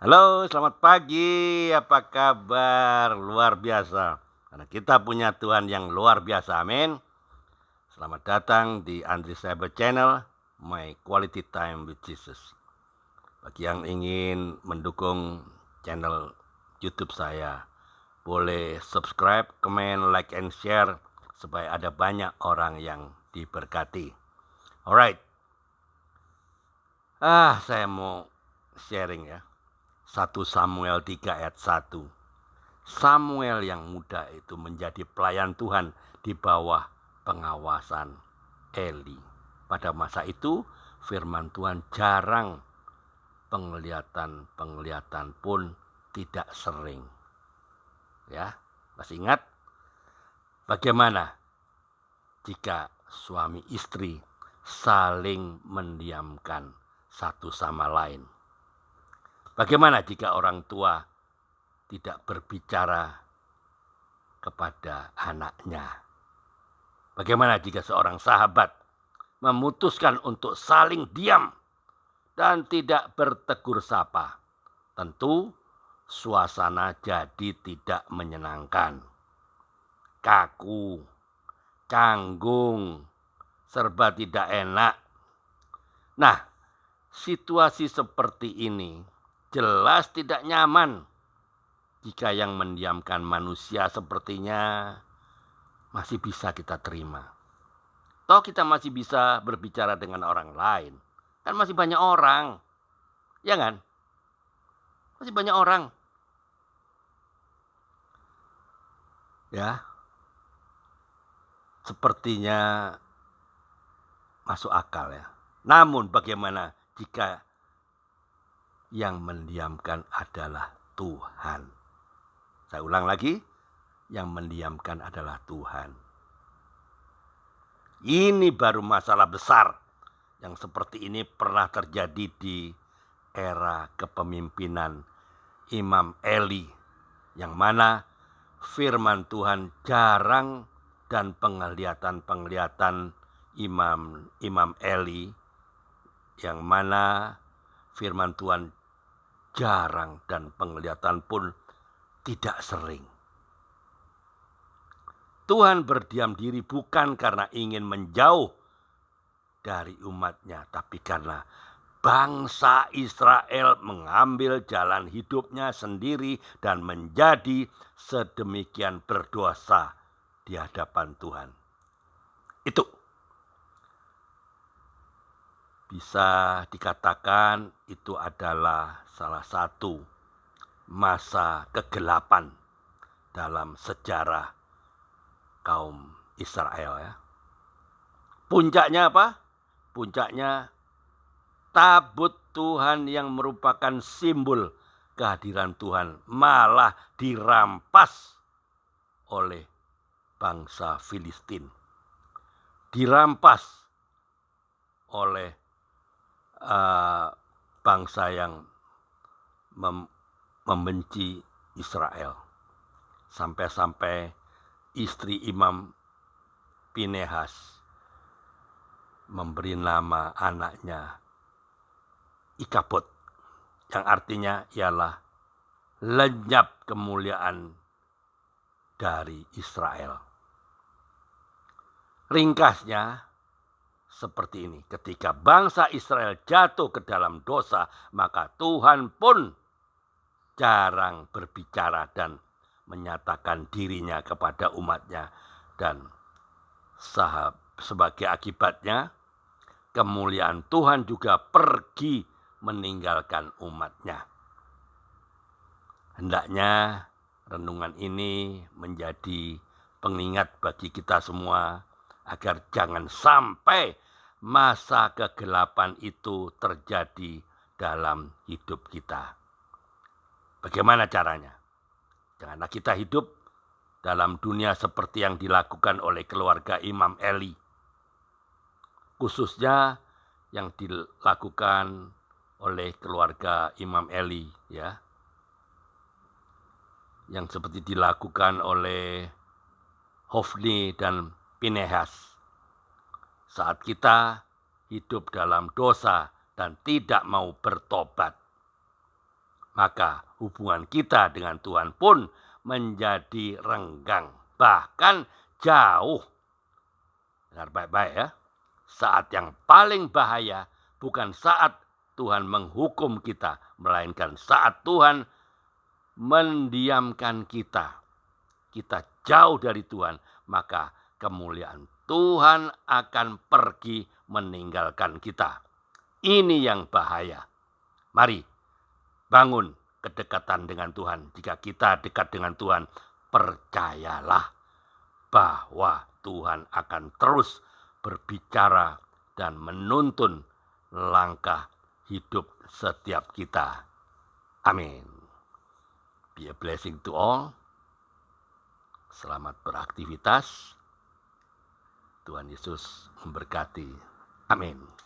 Halo, selamat pagi. Apa kabar? Luar biasa. Karena kita punya Tuhan yang luar biasa. Amin. Selamat datang di Andri Cyber Channel, My Quality Time with Jesus. Bagi yang ingin mendukung channel YouTube saya, boleh subscribe, comment, like, and share supaya ada banyak orang yang diberkati. Alright. Saya mau sharing ya. 1 Samuel 3 ayat 1. Samuel yang muda itu menjadi pelayan Tuhan di bawah pengawasan Eli. Pada masa itu firman Tuhan jarang, penglihatan pun tidak sering. Ya, masih ingat bagaimana jika suami istri saling mendiamkan satu sama lain? Bagaimana jika orang tua tidak berbicara kepada anaknya? Bagaimana jika seorang sahabat memutuskan untuk saling diam dan tidak bertegur sapa? Tentu suasana jadi tidak menyenangkan. Kaku, canggung, serba tidak enak. Nah, situasi seperti ini jelas tidak nyaman. Jika yang mendiamkan manusia sepertinya masih bisa kita terima. Toh kita masih bisa berbicara dengan orang lain. Kan masih banyak orang. Ya kan? Masih banyak orang. Ya. Sepertinya masuk akal ya. Namun bagaimana jika yang mendiamkan adalah Tuhan? Saya ulang lagi. Yang mendiamkan adalah Tuhan. Ini baru masalah besar. Yang seperti ini pernah terjadi di era kepemimpinan Imam Eli, yang mana firman Tuhan jarang dan penglihatan Imam Eli, yang mana firman Tuhan jarang dan penglihatan pun tidak sering. Tuhan berdiam diri bukan karena ingin menjauh dari umatnya, tapi karena bangsa Israel mengambil jalan hidupnya sendiri dan menjadi sedemikian berdosa di hadapan Tuhan. Itu bisa dikatakan itu adalah salah satu masa kegelapan dalam sejarah kaum Israel ya. Puncaknya apa? Puncaknya tabut Tuhan yang merupakan simbol kehadiran Tuhan malah dirampas oleh bangsa Filistin. Dirampas oleh bangsa yang membenci Israel. Sampai-sampai istri Imam Pinehas memberi nama anaknya Ikabod, yang artinya ialah lenyap kemuliaan dari Israel. Ringkasnya seperti ini. Ketika bangsa Israel jatuh ke dalam dosa, maka Tuhan pun jarang berbicara dan menyatakan dirinya kepada umatnya. Dan sebagai akibatnya, kemuliaan Tuhan juga pergi meninggalkan umatnya. Hendaknya renungan ini menjadi pengingat bagi kita semua agar jangan sampai masa kegelapan itu terjadi dalam hidup kita. Bagaimana caranya? Janganlah kita hidup dalam dunia seperti yang dilakukan oleh keluarga Imam Eli. Khususnya yang dilakukan oleh keluarga Imam Eli ya. Yang seperti dilakukan oleh Hofni dan Pinehas. Saat kita hidup dalam dosa dan tidak mau bertobat. maka hubungan kita dengan Tuhan pun menjadi renggang, bahkan jauh. Dengar baik-baik ya. Saat yang paling bahaya bukan saat Tuhan menghukum kita, melainkan saat Tuhan mendiamkan kita. Kita jauh dari Tuhan, maka kemuliaan Tuhan akan pergi meninggalkan kita. Ini yang bahaya. Mari bangun kedekatan dengan Tuhan. Jika kita dekat dengan Tuhan, percayalah bahwa Tuhan akan terus berbicara dan menuntun langkah hidup setiap kita. Amin. Be a blessing to all. Selamat beraktivitas. Tuhan Yesus memberkati. Amin.